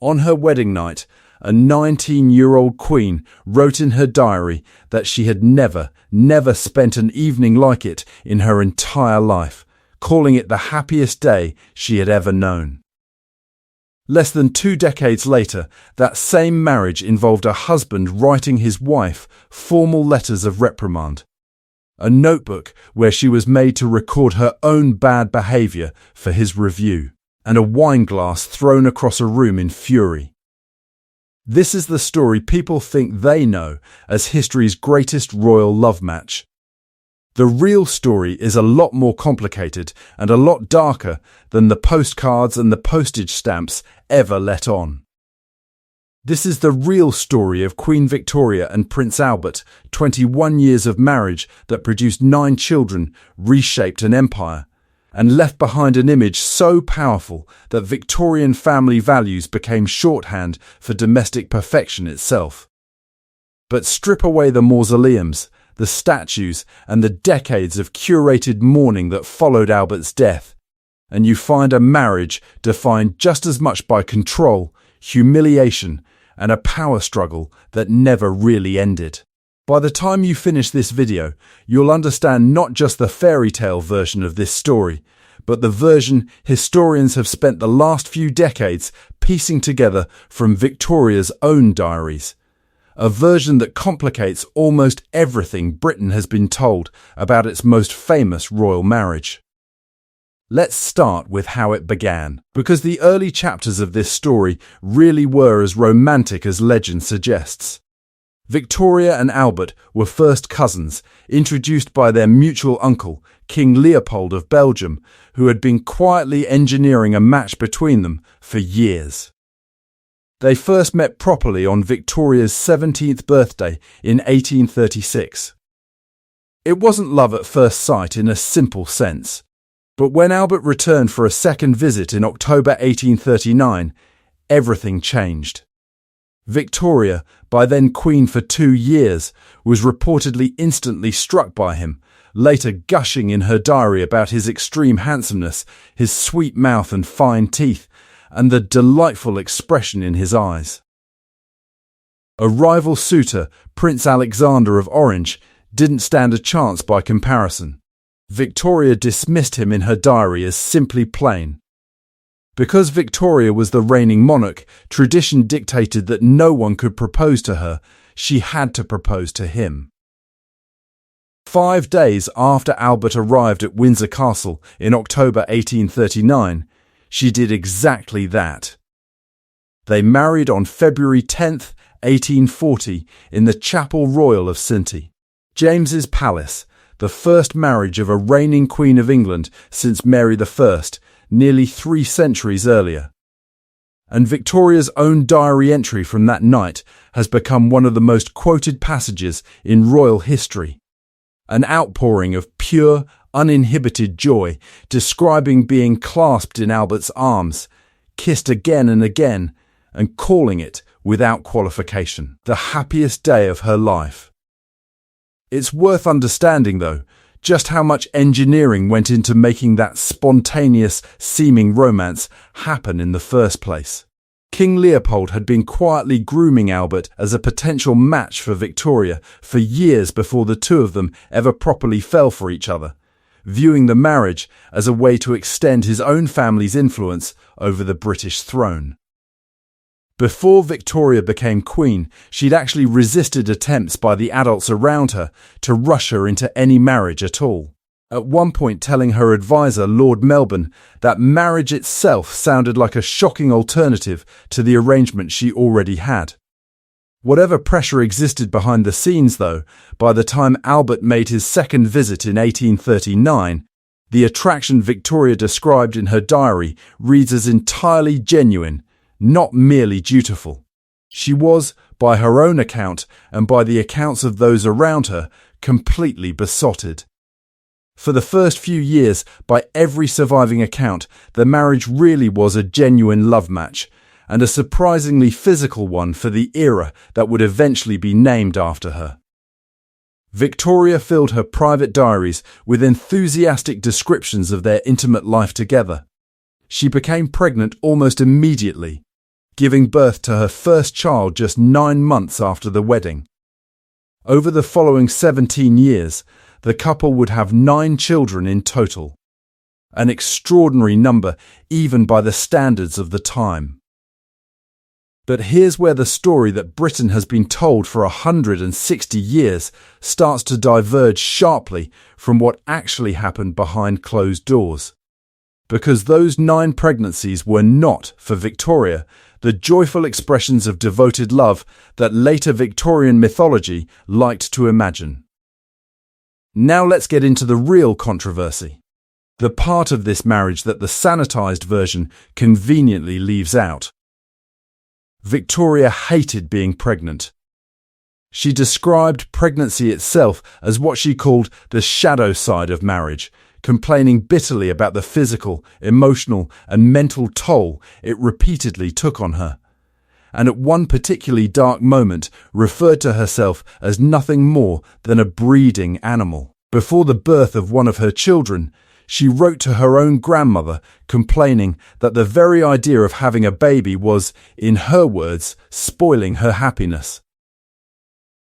On her wedding night, a 19-year-old queen wrote in her diary that she had never spent an evening like it in her entire life, calling it the happiest day she had ever known. Less than 2 decades later, that same marriage involved a husband writing his wife formal letters of reprimand, a notebook where she was made to record her own bad behaviour for his review, and a wine glass thrown across a room in fury. This is the story people think they know as history's greatest royal love match. The real story is a lot more complicated and a lot darker than the postcards and the postage stamps ever let on. This is the real story of Queen Victoria and Prince Albert, 21 years of marriage that produced 9 children, reshaped an empire, and left behind an image so powerful that Victorian family values became shorthand for domestic perfection itself. But strip away the mausoleums, the statues, and the decades of curated mourning that followed Albert's death, and you find a marriage defined just as much by control, humiliation, and a power struggle that never really ended. By the time you finish this video, you'll understand not just the fairy tale version of this story, but the version historians have spent the last few decades piecing together from Victoria's own diaries. A version that complicates almost everything Britain has been told about its most famous royal marriage. Let's start with how it began, because the early chapters of this story really were as romantic as legend suggests. Victoria and Albert were first cousins, introduced by their mutual uncle, King Leopold of Belgium, who had been quietly engineering a match between them for years. They first met properly on Victoria's 17th birthday in 1836. It wasn't love at first sight in a simple sense, but when Albert returned for a second visit in October 1839, everything changed. Victoria, by then queen for 2 years, was reportedly instantly struck by him, later gushing in her diary about his extreme handsomeness, his sweet mouth and fine teeth, and the delightful expression in his eyes. A rival suitor, Prince Alexander of Orange, didn't stand a chance by comparison. Victoria dismissed him in her diary as simply plain. Because Victoria was the reigning monarch, tradition dictated that no one could propose to her. She had to propose to him. 5 days after Albert arrived at Windsor Castle in October 1839, she did exactly that. They married on February 10th, 1840, in the Chapel Royal of St. James's Palace, the first marriage of a reigning Queen of England since Mary I, nearly 3 centuries earlier. And Victoria's own diary entry from that night has become one of the most quoted passages in royal history. An outpouring of pure, uninhibited joy, describing being clasped in Albert's arms, kissed again and again, and calling it, without qualification, the happiest day of her life. It's worth understanding, though, just how much engineering went into making that spontaneous seeming romance happen in the first place. King Leopold had been quietly grooming Albert as a potential match for Victoria for years before the two of them ever properly fell for each other, viewing the marriage as a way to extend his own family's influence over the British throne. Before Victoria became queen, she'd actually resisted attempts by the adults around her to rush her into any marriage at all, at one point telling her advisor, Lord Melbourne, that marriage itself sounded like a shocking alternative to the arrangement she already had. Whatever pressure existed behind the scenes, though, by the time Albert made his second visit in 1839, the attraction Victoria described in her diary reads as entirely genuine, not merely dutiful. She was, by her own account and by the accounts of those around her, completely besotted. For the first few years, by every surviving account, the marriage really was a genuine love match, and a surprisingly physical one for the era that would eventually be named after her. Victoria filled her private diaries with enthusiastic descriptions of their intimate life together. She became pregnant almost immediately. giving birth to her first child just 9 months after the wedding. Over the following 17 years, the couple would have 9 children in total, an extraordinary number even by the standards of the time. But here's where the story that Britain has been told for 160 years starts to diverge sharply from what actually happened behind closed doors. Because those 9 pregnancies were not, for Victoria, the joyful expressions of devoted love that later Victorian mythology liked to imagine. Now let's get into the real controversy, the part of this marriage that the sanitized version conveniently leaves out. Victoria hated being pregnant. She described pregnancy itself as what she called the shadow side of marriage, complaining bitterly about the physical, emotional, and mental toll it repeatedly took on her, and at one particularly dark moment referred to herself as nothing more than a breeding animal. Before the birth of one of her children, she wrote to her own grandmother complaining that the very idea of having a baby was, in her words, spoiling her happiness.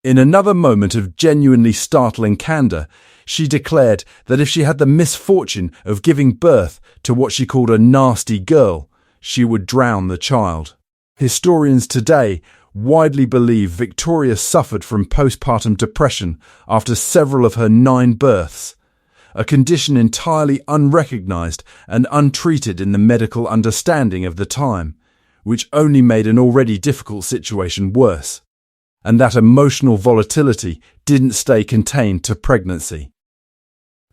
In another moment of genuinely startling candour, she declared that if she had the misfortune of giving birth to what she called a nasty girl, she would drown the child. Historians today widely believe Victoria suffered from postpartum depression after several of her 9 births, a condition entirely unrecognised and untreated in the medical understanding of the time, which only made an already difficult situation worse. And that emotional volatility didn't stay contained to pregnancy.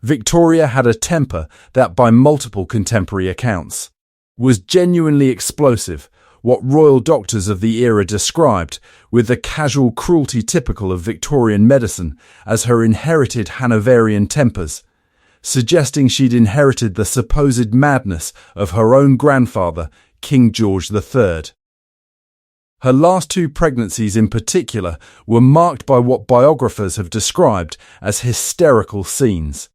Victoria had a temper that, by multiple contemporary accounts, was genuinely explosive, what royal doctors of the era described, with the casual cruelty typical of Victorian medicine, as her inherited Hanoverian tempers, suggesting she'd inherited the supposed madness of her own grandfather, King George III. Her last 2 pregnancies in particular were marked by what biographers have described as hysterical scenes.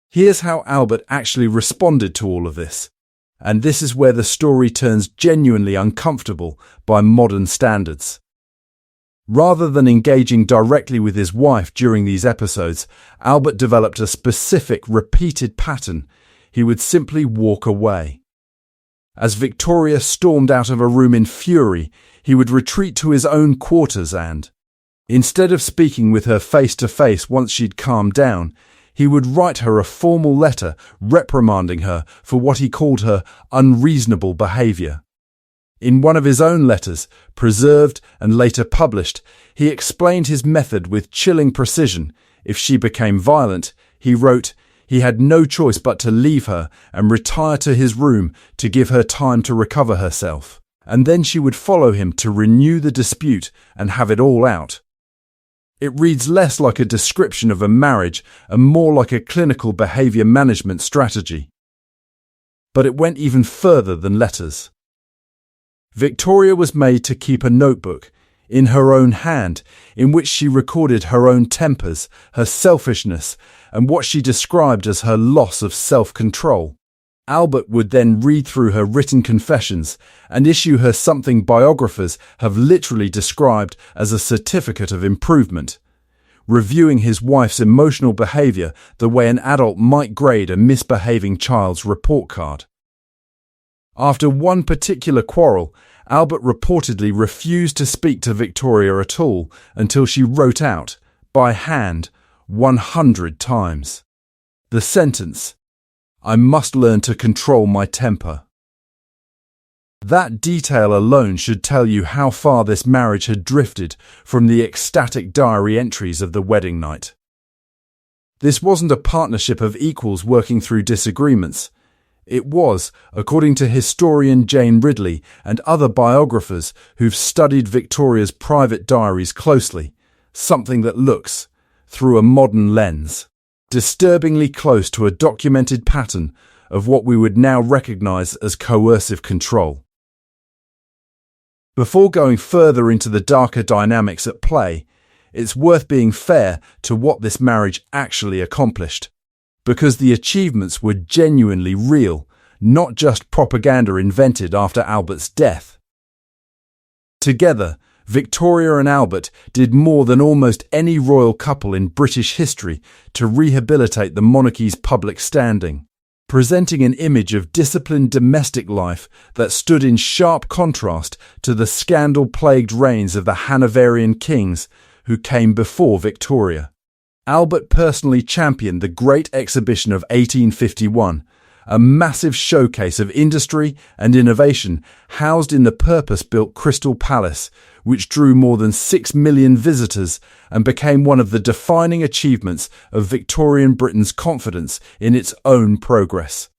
Here's how Albert actually responded to all of this, and this is where the story turns genuinely uncomfortable by modern standards. Rather than engaging directly with his wife during these episodes, Albert developed a specific, repeated pattern. He would simply walk away. As Victoria stormed out of a room in fury, he would retreat to his own quarters and, instead of speaking with her face to face once she'd calmed down, he would write her a formal letter reprimanding her for what he called her unreasonable behaviour. In one of his own letters, preserved and later published, he explained his method with chilling precision. If she became violent, he wrote, he had no choice but to leave her and retire to his room to give her time to recover herself, and then she would follow him to renew the dispute and have it all out. It reads less like a description of a marriage and more like a clinical behaviour management strategy. But it went even further than letters. Victoria was made to keep a notebook, in her own hand, in which she recorded her own tempers, her selfishness, and what she described as her loss of self-control. Albert would then read through her written confessions and issue her something biographers have literally described as a certificate of improvement, reviewing his wife's emotional behaviour the way an adult might grade a misbehaving child's report card. After one particular quarrel, Albert reportedly refused to speak to Victoria at all until she wrote out, by hand, 100 times, the sentence, "I must learn to control my temper." That detail alone should tell you how far this marriage had drifted from the ecstatic diary entries of the wedding night. This wasn't a partnership of equals working through disagreements. It was, according to historian Jane Ridley and other biographers who've studied Victoria's private diaries closely, something that looks, through a modern lens, disturbingly close to a documented pattern of what we would now recognise as coercive control. Before going further into the darker dynamics at play, it's worth being fair to what this marriage actually accomplished, because the achievements were genuinely real, not just propaganda invented after Albert's death. Together, Victoria and Albert did more than almost any royal couple in British history to rehabilitate the monarchy's public standing, presenting an image of disciplined domestic life that stood in sharp contrast to the scandal-plagued reigns of the Hanoverian kings who came before Victoria. Albert personally championed the Great Exhibition of 1851, a massive showcase of industry and innovation housed in the purpose-built Crystal Palace, which drew more than 6 million visitors and became one of the defining achievements of Victorian Britain's confidence in its own progress.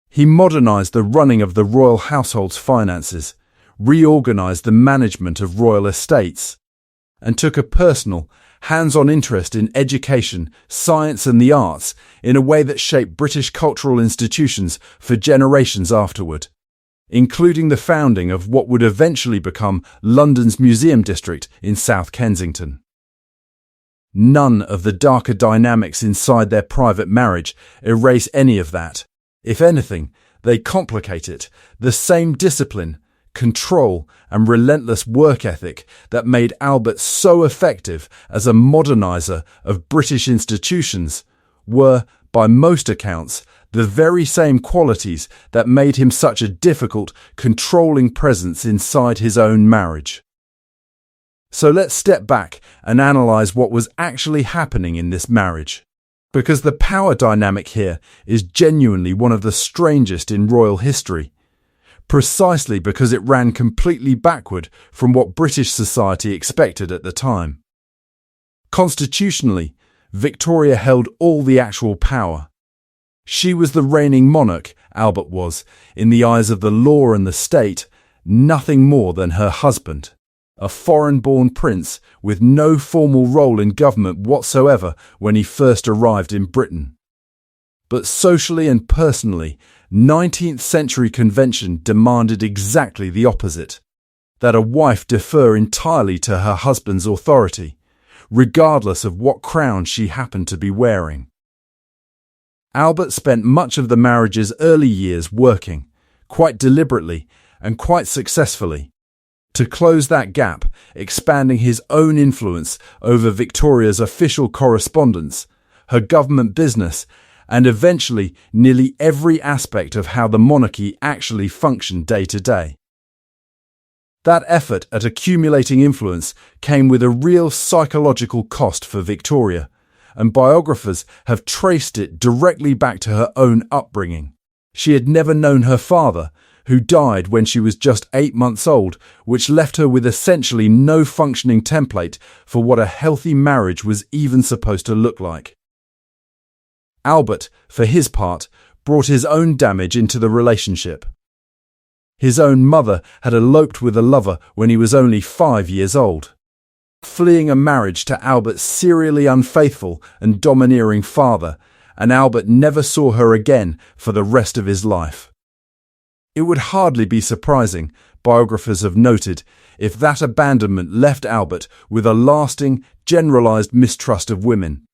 He modernised the running of the royal household's finances, reorganised the management of royal estates, and took a personal, hands-on interest in education, science and the arts in a way that shaped British cultural institutions for generations afterward, including the founding of what would eventually become London's Museum District in South Kensington. None of the darker dynamics inside their private marriage erase any of that. If anything, they complicate it. The same discipline, control and relentless work ethic that made Albert so effective as a modernizer of British institutions were, by most accounts, the very same qualities that made him such a difficult, controlling presence inside his own marriage. So let's step back and analyse what was actually happening in this marriage, because the power dynamic here is genuinely one of the strangest in royal history, precisely because it ran completely backward from what British society expected at the time. Constitutionally, Victoria held all the actual power. She was the reigning monarch, Albert was, in the eyes of the law and the state, nothing more than her husband, a foreign-born prince with no formal role in government whatsoever when he first arrived in Britain. But socially and personally, 19th century convention demanded exactly the opposite, that a wife defer entirely to her husband's authority, regardless of what crown she happened to be wearing. Albert spent much of the marriage's early years working, quite deliberately and quite successfully, to close that gap, expanding his own influence over Victoria's official correspondence, her government business, and eventually nearly every aspect of how the monarchy actually functioned day to day. That effort at accumulating influence came with a real psychological cost for Victoria, and biographers have traced it directly back to her own upbringing. She had never known her father, who died when she was just 8 months old, which left her with essentially no functioning template for what a healthy marriage was even supposed to look like. Albert, for his part, brought his own damage into the relationship. His own mother had eloped with a lover when he was only 5 years old, fleeing a marriage to Albert's serially unfaithful and domineering father, and Albert never saw her again for the rest of his life. It would hardly be surprising, biographers have noted, if that abandonment left Albert with a lasting, generalised mistrust of women.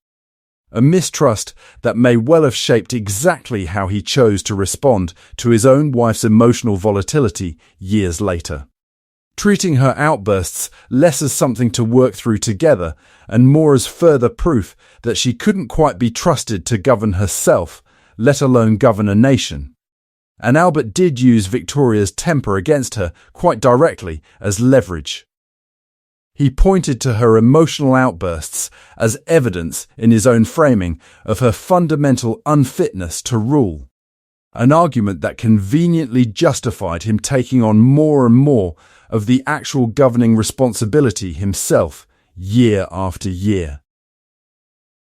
A mistrust that may well have shaped exactly how he chose to respond to his own wife's emotional volatility years later, treating her outbursts less as something to work through together and more as further proof that she couldn't quite be trusted to govern herself, let alone govern a nation. And Albert did use Victoria's temper against her quite directly as leverage. He pointed to her emotional outbursts as evidence in his own framing of her fundamental unfitness to rule, an argument that conveniently justified him taking on more and more of the actual governing responsibility himself, year after year.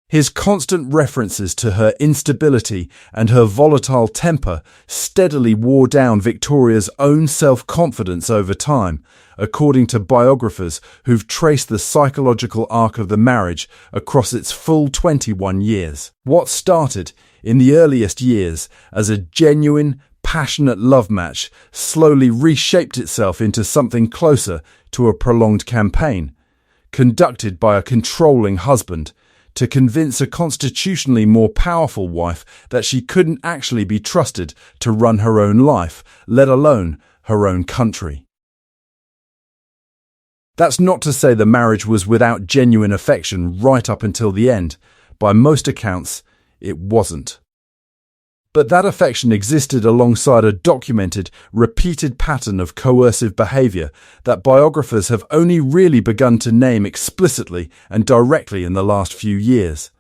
His constant references to her instability and her volatile temper steadily wore down Victoria's own self-confidence over time, according to biographers who've traced the psychological arc of the marriage across its full 21 years. What started, in the earliest years, as a genuine, passionate love match slowly reshaped itself into something closer to a prolonged campaign, conducted by a controlling husband, to convince a constitutionally more powerful wife that she couldn't actually be trusted to run her own life, let alone her own country. That's not to say the marriage was without genuine affection right up until the end. By most accounts, it wasn't. But that affection existed alongside a documented, repeated pattern of coercive behaviour that biographers have only really begun to name explicitly and directly in the last few years,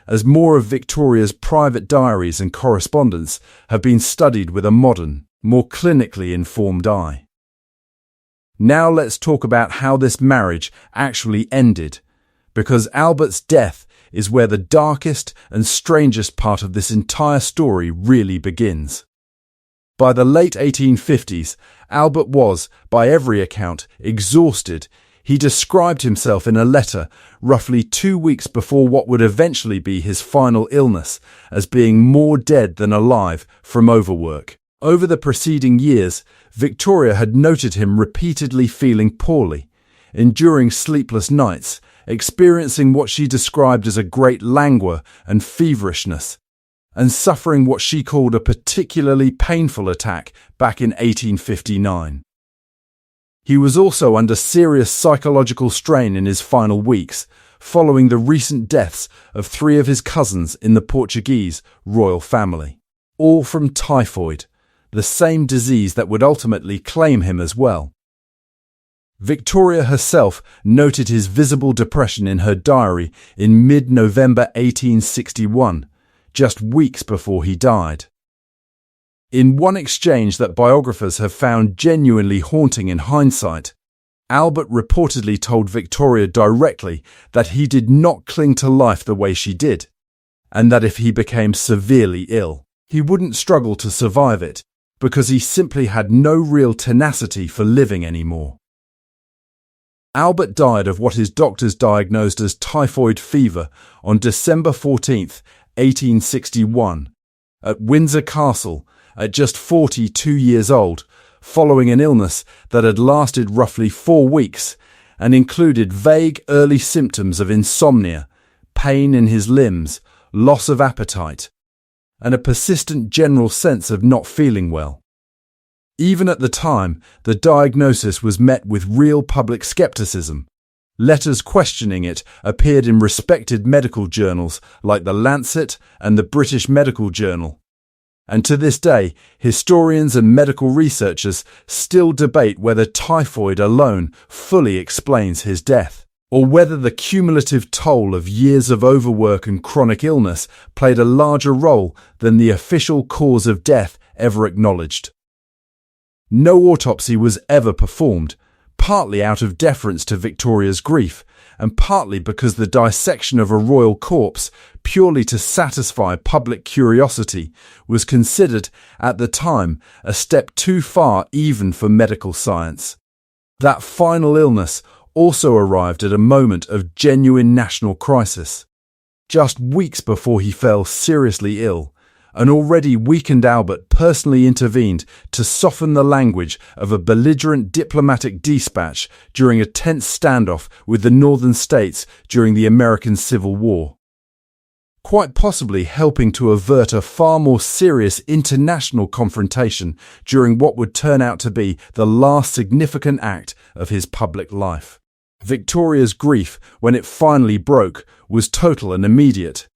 as more of Victoria's private diaries and correspondence have been studied with a modern, more clinically informed eye. Now let's talk about how this marriage actually ended, because Albert's death is where the darkest and strangest part of this entire story really begins. By the late 1850s, Albert was, by every account, exhausted. He described himself in a letter roughly 2 weeks before what would eventually be his final illness as being more dead than alive from overwork. Over the preceding years, Victoria had noted him repeatedly feeling poorly, enduring sleepless nights, experiencing what she described as a great languor and feverishness, and suffering what she called a particularly painful attack back in 1859. He was also under serious psychological strain in his final weeks, following the recent deaths of 3 of his cousins in the Portuguese royal family, all from typhoid, the same disease that would ultimately claim him as well. Victoria herself noted his visible depression in her diary in mid-November 1861, just weeks before he died. In one exchange that biographers have found genuinely haunting in hindsight, Albert reportedly told Victoria directly that he did not cling to life the way she did, and that if he became severely ill, he wouldn't struggle to survive it, because he simply had no real tenacity for living anymore. Albert died of what his doctors diagnosed as typhoid fever on December 14, 1861, at Windsor Castle at just 42 years old, following an illness that had lasted roughly 4 weeks and included vague early symptoms of insomnia, pain in his limbs, loss of appetite, and a persistent general sense of not feeling well. Even at the time, the diagnosis was met with real public skepticism. Letters questioning it appeared in respected medical journals like The Lancet and the British Medical Journal. And to this day, historians and medical researchers still debate whether typhoid alone fully explains his death, or whether the cumulative toll of years of overwork and chronic illness played a larger role than the official cause of death ever acknowledged. No autopsy was ever performed, partly out of deference to Victoria's grief, and partly because the dissection of a royal corpse, purely to satisfy public curiosity, was considered, at the time, a step too far even for medical science. That final illness also arrived at a moment of genuine national crisis. Just weeks before he fell seriously ill, an already weakened Albert personally intervened to soften the language of a belligerent diplomatic dispatch during a tense standoff with the northern states during the American Civil War, quite possibly helping to avert a far more serious international confrontation during what would turn out to be the last significant act of his public life. Victoria's grief, when it finally broke, was total and immediate.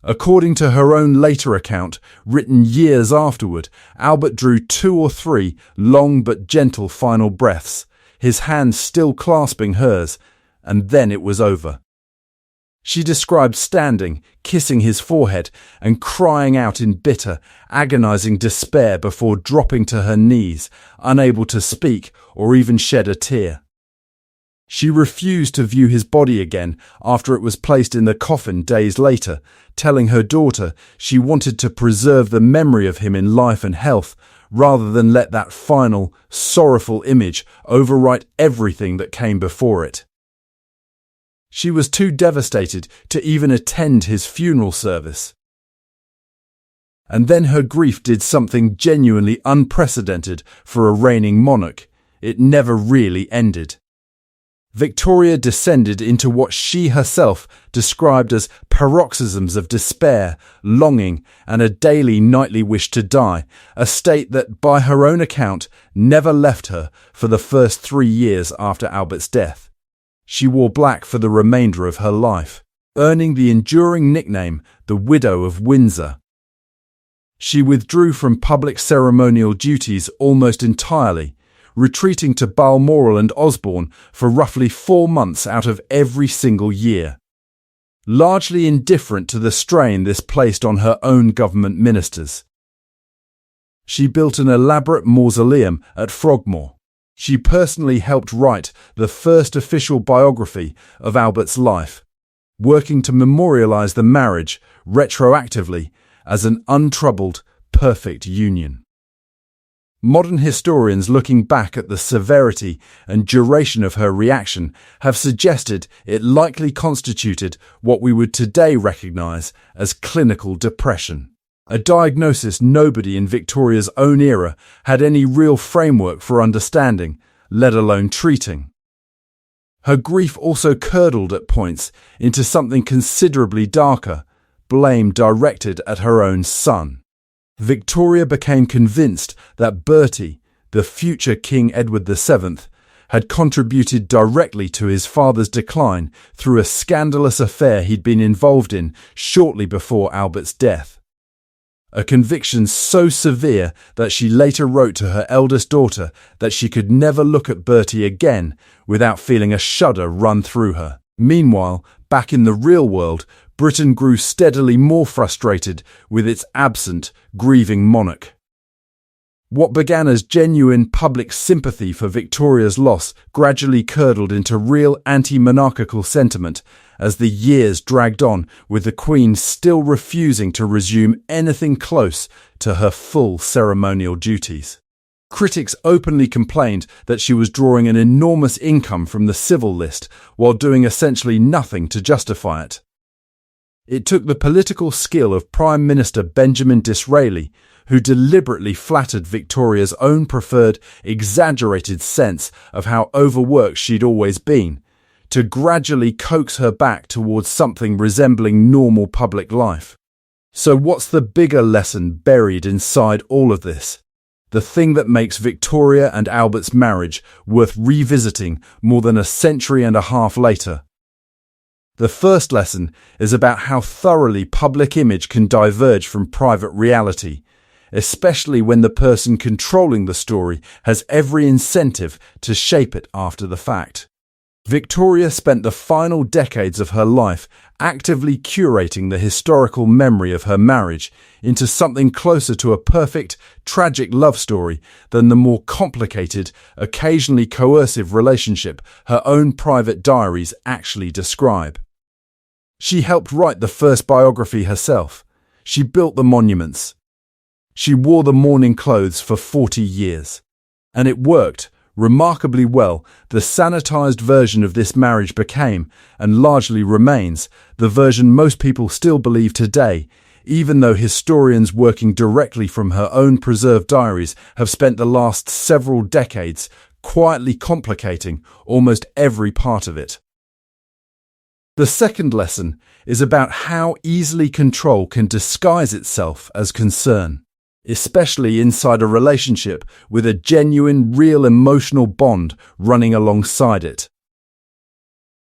According to her own later account, written years afterward, Albert drew 2 or 3 long but gentle final breaths, his hand still clasping hers, and then it was over. She described standing, kissing his forehead, and crying out in bitter, agonizing despair before dropping to her knees, unable to speak or even shed a tear. She refused to view his body again after it was placed in the coffin days later, telling her daughter she wanted to preserve the memory of him in life and health rather than let that final, sorrowful image overwrite everything that came before it. She was too devastated to even attend his funeral service. And then her grief did something genuinely unprecedented for a reigning monarch. It never really ended. Victoria descended into what she herself described as paroxysms of despair, longing, and a daily nightly wish to die, a state that, by her own account, never left her for the first 3 years after Albert's death. She wore black for the remainder of her life, earning the enduring nickname the Widow of Windsor. She withdrew from public ceremonial duties almost entirely, retreating to Balmoral and Osborne for roughly 4 months out of every single year, largely indifferent to the strain this placed on her own government ministers. She built an elaborate mausoleum at Frogmore. She personally helped write the first official biography of Albert's life, working to memorialise the marriage retroactively as an untroubled, perfect union. Modern historians looking back at the severity and duration of her reaction have suggested it likely constituted what we would today recognise as clinical depression, a diagnosis nobody in Victoria's own era had any real framework for understanding, let alone treating. Her grief also curdled at points into something considerably darker, blame directed at her own son. Victoria became convinced that Bertie, the future King Edward VII, had contributed directly to his father's decline through a scandalous affair he'd been involved in shortly before Albert's death. A conviction so severe that she later wrote to her eldest daughter that she could never look at Bertie again without feeling a shudder run through her. Meanwhile, back in the real world, Britain grew steadily more frustrated with its absent, grieving monarch. What began as genuine public sympathy for Victoria's loss gradually curdled into real anti-monarchical sentiment as the years dragged on, with the Queen still refusing to resume anything close to her full ceremonial duties. Critics openly complained that she was drawing an enormous income from the civil list while doing essentially nothing to justify it. It took the political skill of Prime Minister Benjamin Disraeli, who deliberately flattered Victoria's own preferred, exaggerated sense of how overworked she'd always been, to gradually coax her back towards something resembling normal public life. So what's the bigger lesson buried inside all of this? The thing that makes Victoria and Albert's marriage worth revisiting more than a century and a half later? The first lesson is about how thoroughly public image can diverge from private reality, especially when the person controlling the story has every incentive to shape it after the fact. Victoria spent the final decades of her life actively curating the historical memory of her marriage into something closer to a perfect, tragic love story than the more complicated, occasionally coercive relationship her own private diaries actually describe. She helped write the first biography herself. She built the monuments. She wore the mourning clothes for 40 years. And it worked remarkably well. The sanitized version of this marriage became, and largely remains, the version most people still believe today, even though historians working directly from her own preserved diaries have spent the last several decades quietly complicating almost every part of it. The second lesson is about how easily control can disguise itself as concern, especially inside a relationship with a genuine, real emotional bond running alongside it.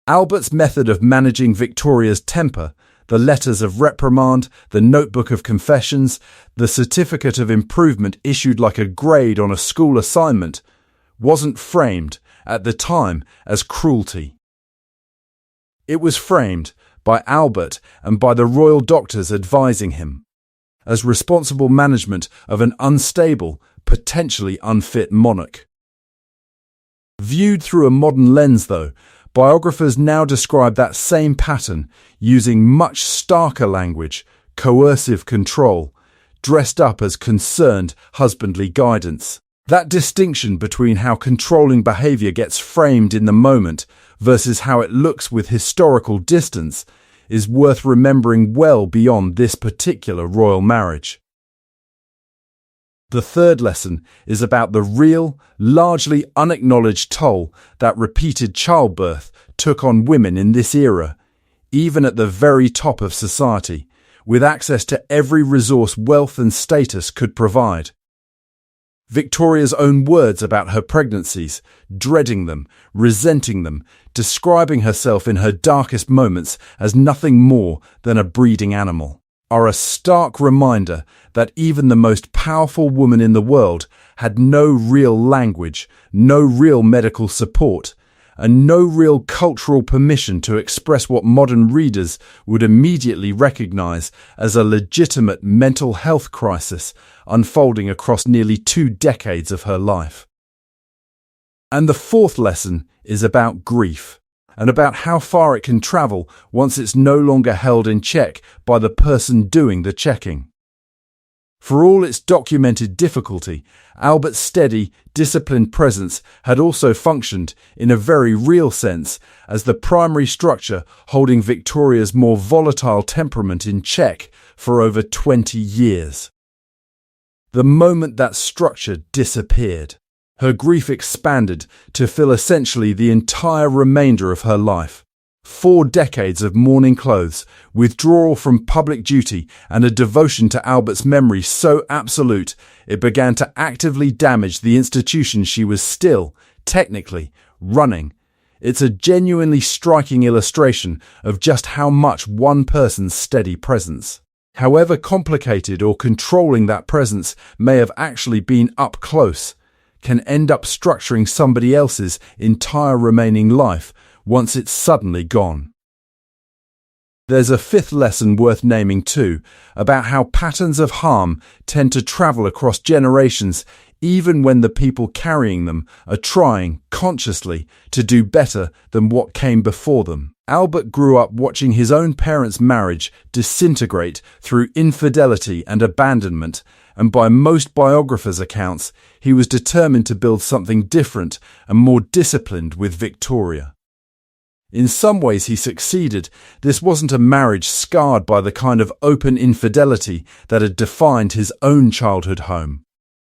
Albert's method of managing Victoria's temper, the letters of reprimand, the notebook of confessions, the certificate of improvement issued like a grade on a school assignment, wasn't framed, at the time, as cruelty. It was framed by Albert and by the royal doctors advising him as responsible management of an unstable, potentially unfit monarch. Viewed through a modern lens, though, biographers now describe that same pattern using much starker language, coercive control, dressed up as concerned husbandly guidance. That distinction between how controlling behaviour gets framed in the moment versus how it looks with historical distance is worth remembering well beyond this particular royal marriage. The third lesson is about the real, largely unacknowledged toll that repeated childbirth took on women in this era, even at the very top of society, with access to every resource wealth and status could provide. Victoria's own words about her pregnancies, dreading them, resenting them, describing herself in her darkest moments as nothing more than a breeding animal, are a stark reminder that even the most powerful woman in the world had no real language, no real medical support, and no real cultural permission to express what modern readers would immediately recognize as a legitimate mental health crisis unfolding across nearly 2 decades of her life. And the fourth lesson is about grief, and about how far it can travel once it's no longer held in check by the person doing the checking. For all its documented difficulty, Albert's steady, disciplined presence had also functioned, in a very real sense, as the primary structure holding Victoria's more volatile temperament in check for over 20 years. The moment that structure disappeared, her grief expanded to fill essentially the entire remainder of her life. 4 decades of mourning clothes, withdrawal from public duty, and a devotion to Albert's memory so absolute it began to actively damage the institution she was still, technically, running. It's a genuinely striking illustration of just how much one person's steady presence, however complicated or controlling that presence may have actually been up close, can end up structuring somebody else's entire remaining life once it's suddenly gone. There's a fifth lesson worth naming too, about how patterns of harm tend to travel across generations even when the people carrying them are trying, consciously, to do better than what came before them. Albert grew up watching his own parents' marriage disintegrate through infidelity and abandonment, and by most biographers' accounts, he was determined to build something different and more disciplined with Victoria. In some ways he succeeded. This wasn't a marriage scarred by the kind of open infidelity that had defined his own childhood home,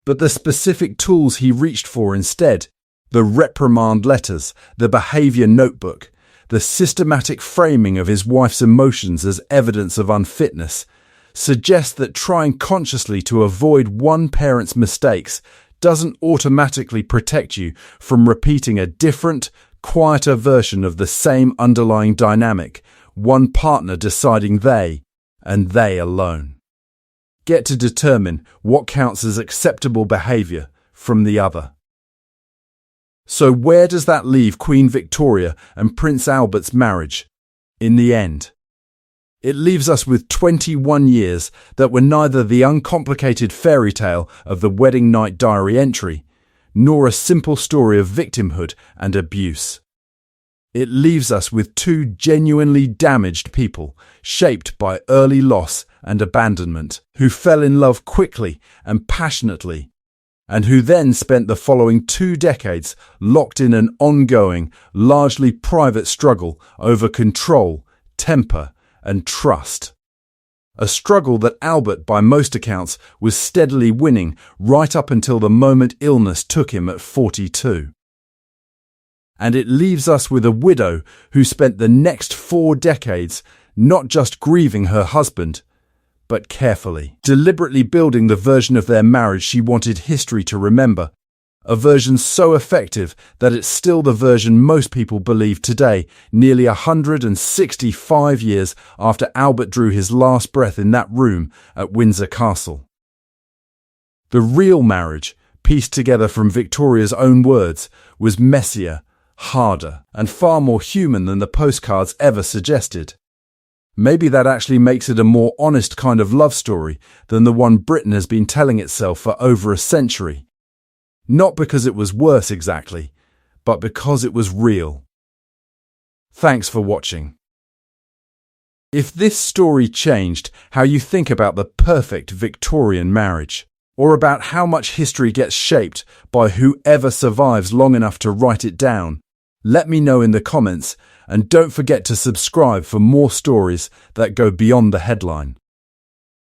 but the specific tools he reached for instead: the reprimand letters, the behaviour notebook, the systematic framing of his wife's emotions as evidence of unfitness, suggest that trying consciously to avoid one parent's mistakes doesn't automatically protect you from repeating a different, quieter version of the same underlying dynamic, one partner deciding they, and they alone, get to determine what counts as acceptable behaviour from the other. So where does that leave Queen Victoria and Prince Albert's marriage, in the end? It leaves us with 21 years that were neither the uncomplicated fairy tale of the wedding night diary entry, nor a simple story of victimhood and abuse. It leaves us with 2 genuinely damaged people, shaped by early loss and abandonment, who fell in love quickly and passionately, and who then spent the following 2 decades locked in an ongoing, largely private struggle over control, temper, and trust. A struggle that Albert, by most accounts, was steadily winning right up until the moment illness took him at 42. And it leaves us with a widow who spent the next 4 decades not just grieving her husband, but carefully, deliberately building the version of their marriage she wanted history to remember, a version so effective that it's still the version most people believe today, nearly 165 years after Albert drew his last breath in that room at Windsor Castle. The real marriage, pieced together from Victoria's own words, was messier, harder, and far more human than the postcards ever suggested. Maybe that actually makes it a more honest kind of love story than the one Britain has been telling itself for over a century. Not because it was worse exactly, but because it was real. Thanks for watching. If this story changed how you think about the perfect Victorian marriage, or about how much history gets shaped by whoever survives long enough to write it down, let me know in the comments, and don't forget to subscribe for more stories that go beyond the headline.